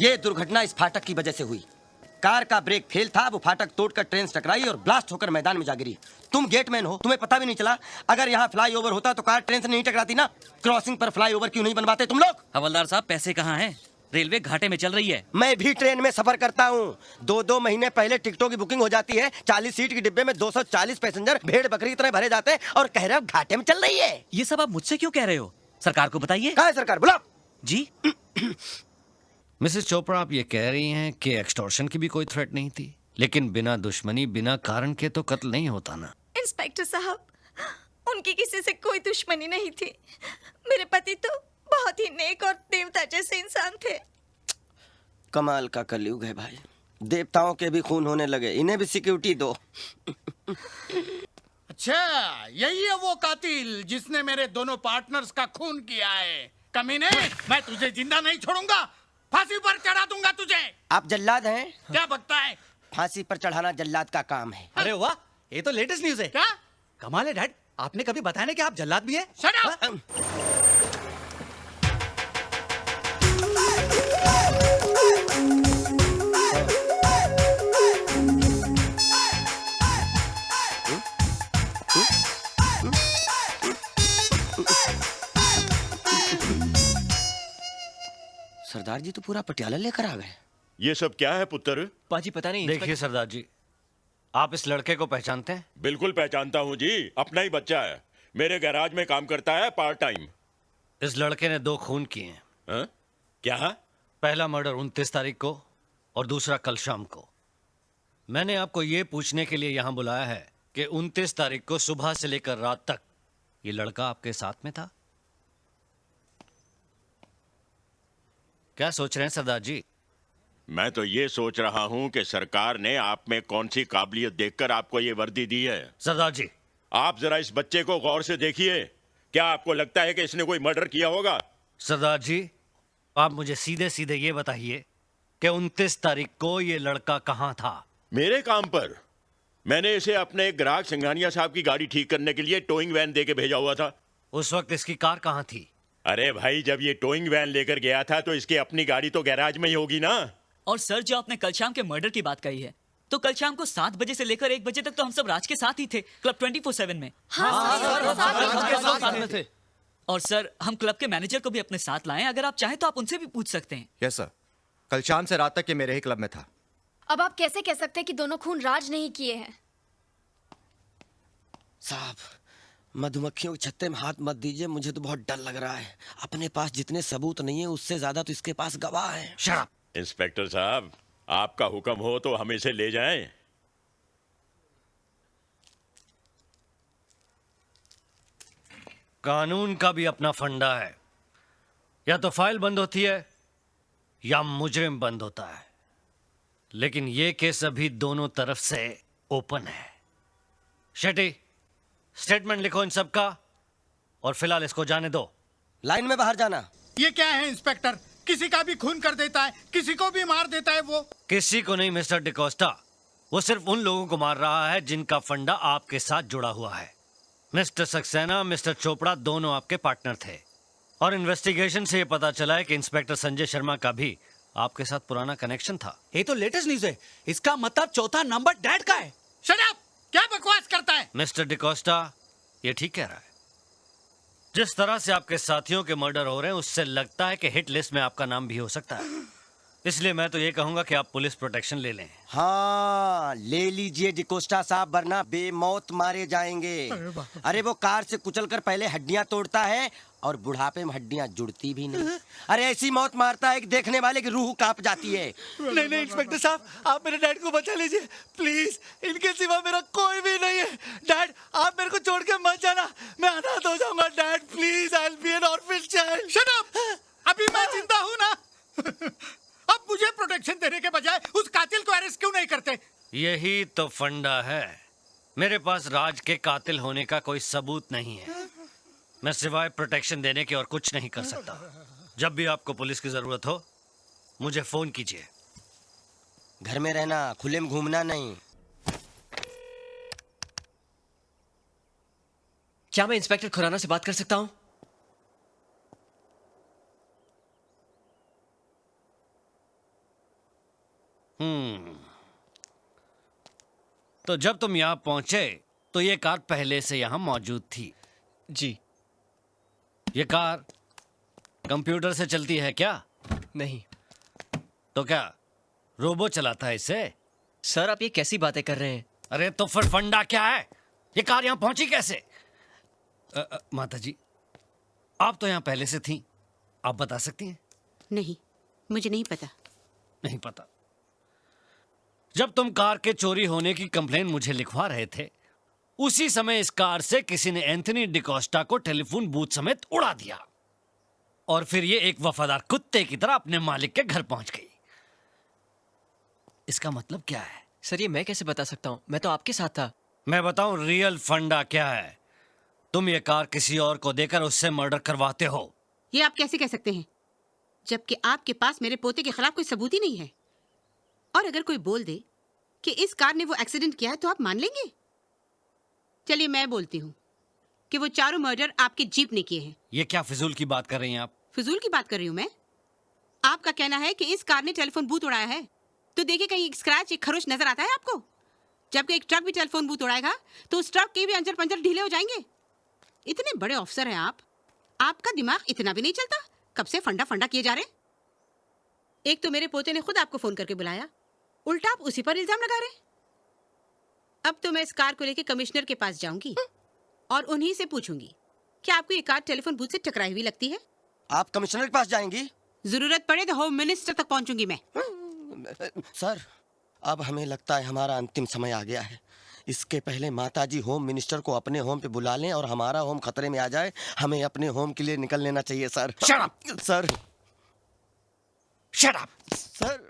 ये दुर्घटना इस फाटक की वजह से हुई। कार का ब्रेक फेल था, वो फाटक तोड़कर ट्रेन से टकराई और ब्लास्ट होकर मैदान में जा गिरी। तुम गेटमैन हो, तुम्हें पता भी नहीं चला। अगर यहाँ फ्लाईओवर होता तो कार ट्रेन से नहीं टकराती ना। क्रॉसिंग पर फ्लाईओवर क्यों नहीं बनवाते तुम लोग? हवलदार साहब, पैसे कहाँ हैं? रेलवे घाटे में चल रही है। मैं भी ट्रेन में सफर करता हूँ। 2-2 महीने पहले टिकटों की बुकिंग हो जाती है। 40 सीट के डिब्बे में 240 पैसेंजर भेड़ बकरी की तरह भरे जाते हैं और कह रहे हो घाटे में चल रही है। ये सब आप मुझसे क्यों कह रहे हो? सरकार को बताइए। कहाँ है सरकार? बुलाओ जी। मिसेस चोपड़ा, आप ये कह रही हैं कि एक्सटॉर्शन की भी कोई थ्रेट नहीं थी, लेकिन बिना दुश्मनी बिना कारण के तो कत्ल नहीं होता ना। इंस्पेक्टर साहब, उनकी किसी से कोई दुश्मनी नहीं थी। मेरे पति तो बहुत ही नेक और देवता जैसे इंसान थे। कमाल का कलयुग है भाई। देवताओं के भी खून होने लगे, इन्हें भी सिक्योरिटी दो। अच्छा, यही है वो कातिल जिसने मेरे दोनों पार्टनर्स का खून किया है। कमीने, मैं तुझे जिंदा नहीं छोड़ूंगा, फांसी पर चढ़ा दूंगा तुझे। आप जल्लाद हैं? क्या बकता है? फांसी पर चढ़ाना जल्लाद का काम है। अरे वाह, ये तो लेटेस्ट न्यूज़ है। क्या? कमाल है डैड, आपने कभी बताया नहीं कि आप जल्लाद भी हैं? Shut up! हाँ? सरदार जी तो पूरा पटियाला लेकर आ गए। ये सब क्या है पुत्र? पाजी पता नहीं। देखिए सरदार जी, आप इस लड़के को पहचानते हैं? बिल्कुल पहचानता हूँ जी, अपना ही बच्चा है। मेरे गैराज में काम करता है पार्ट टाइम। इस लड़के ने 2 खून किए हैं। हाँ? क्या? पहला मर्डर 29 तारीख को और दूसरा कल शाम को। मैंने आपको ये पूछने के लिए यहाँ बुलाया है कि 29 तारीख को सुबह से लेकर रात तक ये लड़का आपके साथ में था। क्या सोच रहे हैं सरदार जी? मैं तो ये सोच रहा हूँ कि सरकार ने आप में कौन सी काबिलियत देखकर आपको ये वर्दी दी है। सरदार जी, आप जरा इस बच्चे को गौर से देखिए। क्या आपको लगता है कि इसने कोई मर्डर किया होगा? सरदार जी, आप मुझे सीधे सीधे ये बताइए कि 29 तारीख को ये लड़का कहाँ था? मेरे काम पर। मैंने इसे अपने एक ग्राहक सिंघानिया साहब की गाड़ी ठीक करने के लिए टोइंग वैन दे के भेजा हुआ था। उस वक्त इसकी कार कहाँ थी? अरे भाई, जब ये टोइंग वैन लेकर गया था तो इसकी अपनी गाड़ी तो गैराज में ही होगी ना। और सर, जो आपने कल शाम के मर्डर की बात कही है, तो कल शाम को 7 बजे से लेकर 1 बजे तक तो हम सब राज के साथ ही थे, क्लब 24/7 में। साथ में थे। और सर, हम क्लब के मैनेजर को भी अपने साथ लाएं। अगर आप चाहें तो आप उनसे भी पूछ सकते हैं। यस सर, कल शाम से रात तक ये मेरे ही क्लब में था। अब आप कैसे कह सकते हैं कि दोनों खून राज नहीं किए हैं? साहब, मधुमक्खियों के छत्ते में हाथ मत दीजिए, मुझे तो बहुत डर लग रहा है। अपने पास जितने सबूत नहीं है उससे ज्यादा तो इसके पास गवाह है। शराब। इंस्पेक्टर साहब, आपका हुक्म हो तो हम इसे ले जाएं। कानून का भी अपना फंडा है। या तो फाइल बंद होती है या मुजरिम बंद होता है, लेकिन ये केस अभी दोनों तरफ से ओपन है। शेट्टी, स्टेटमेंट लिखो इन सब का और फिलहाल इसको जाने दो। लाइन में बाहर जाना। ये क्या है इंस्पेक्टर? किसी का भी खून कर देता है, किसी को भी मार देता है वो। किसी को नहीं मिस्टर डिकोस्टा, वो सिर्फ उन लोगों को मार रहा है जिनका फंडा आपके साथ जुड़ा हुआ है। मिस्टर सक्सेना, मिस्टर चोपड़ा दोनों आपके पार्टनर थे और इन्वेस्टिगेशन से ये पता चला है कि इंस्पेक्टर संजय शर्मा का भी आपके साथ पुराना कनेक्शन था। ये तो लेटेस्ट न्यूज़ है। इसका मतलब चौथा नंबर डैड का है। Shut up! क्या बकवास करता है? मिस्टर डिकोस्टा, ये ठीक कह रहा है। जिस तरह से आपके साथियों के मर्डर हो रहे हैं उससे लगता है कि हिट लिस्ट में आपका नाम भी हो सकता है। इसलिए मैं तो ये कहूंगा कि आप पुलिस प्रोटेक्शन ले लें। हाँ, ले लीजिए डिकोस्टा साहब, वरना बेमौत मारे जाएंगे। अरे वो कार से कुचलकर पहले हड्डियां तोड़ता है और बुढ़ापे में हड्डियां जुड़ती भी नहीं। अरे ऐसी मौत मारता है कि देखने वाले की रूह कांप जाती है। नहीं नहीं इंस्पेक्टर साहब, आप मेरे डैड को बचा लीजिए प्लीज। इनके सिवा मेरा कोई भी नहीं है। डैड, आप मेरे को छोड़ के मत जाना, मैं अनाथ हो जाऊंगा। Dad please, I will be N orphan child. Shut up! अभी मैं जिंदा हूं ना। अब मुझे प्रोटेक्शन देने के बजाय उस कातिल को अरेस्ट क्यों नहीं करते? यही तो फंडा है। मेरे पास राज के कातिल होने का कोई सबूत नहीं है। मैं सिवाय प्रोटेक्शन देने के और कुछ नहीं कर सकता। जब भी आपको पुलिस की जरूरत हो मुझे फोन कीजिए। घर में रहना, खुले में घूमना नहीं। क्या मैं इंस्पेक्टर खुराना से बात कर सकता हूं? तो जब तुम यहां पहुंचे तो ये कार पहले से यहां मौजूद थी। जी ये कार कंप्यूटर से चलती है क्या? नहीं तो क्या रोबो चलाता है इसे? सर, आप ये कैसी बातें कर रहे हैं? अरे तो फिर फंडा क्या है? ये कार यहां पहुंची कैसे? माता जी, आप तो यहां पहले से थी, आप बता सकती हैं? नहीं, मुझे नहीं पता। नहीं पता। जब तुम कार के चोरी होने की कंप्लेन मुझे लिखवा रहे थे, उसी समय इस कार से किसी ने एंथनी डिकोस्टा को टेलीफोन बूथ समेत उड़ा दिया और फिर ये एक वफादार कुत्ते की तरह अपने मालिक के घर पहुंच गई। इसका मतलब क्या है? सर, ये मैं कैसे बता सकता हूँ? मैं तो आपके साथ था। मैं बताऊं रियल फंडा क्या है? तुम ये कार किसी और को देकर उससे मर्डर करवाते हो। ये आप कैसे कह सकते हैं, जबकि आपके पास मेरे पोते के खिलाफ कोई सबूत ही नहीं है? और अगर कोई बोल दे कि इस कार ने वो एक्सीडेंट किया है तो आप मान लेंगे? चलिए मैं बोलती हूँ कि वो चारों मर्डर आपके जीप ने किए हैं। ये क्या फिजूल की बात कर रही हैं आप? फिजूल की बात कर रही हूँ मैं? आपका कहना है कि इस कार ने टेलीफोन बूथ उड़ाया है, तो देखिए कहीं एक स्क्रैच, एक खरोच नजर आता है आपको? जबकि एक ट्रक भी टेलीफोन बूथ उड़ाएगा तो उस ट्रक के भी अंजर पंजर ढीले हो जाएंगे। इतने बड़े ऑफिसर हैं आप, आपका दिमाग इतना भी नहीं चलता? कब से फंडा फंडा किए जा रहे हैं? एक तो मेरे पोते ने खुद आपको फोन करके बुलाया, उल्टा आप उसी पर इल्जाम लगा रहे। अब तो मैं इस कार को लेकर कमिश्नर के पास जाऊंगी और उन्हीं से पूछूंगी कि आपको ये कार टेलीफोन बूथ से टकराई हुई लगती है। आप कमिश्नर के पास जाएंगी? जरूरत पड़े तो होम मिनिस्टर तक पहुंचूंगी मैं। सर, अब हमें लगता है हमारा अंतिम समय आ गया है। इसके पहले माताजी होम मिनिस्टर को अपने होम पे बुला लें और हमारा होम खतरे में आ जाए, हमें अपने होम के लिए निकल लेना चाहिए sir. Shut up! Sir, Shut up! Sir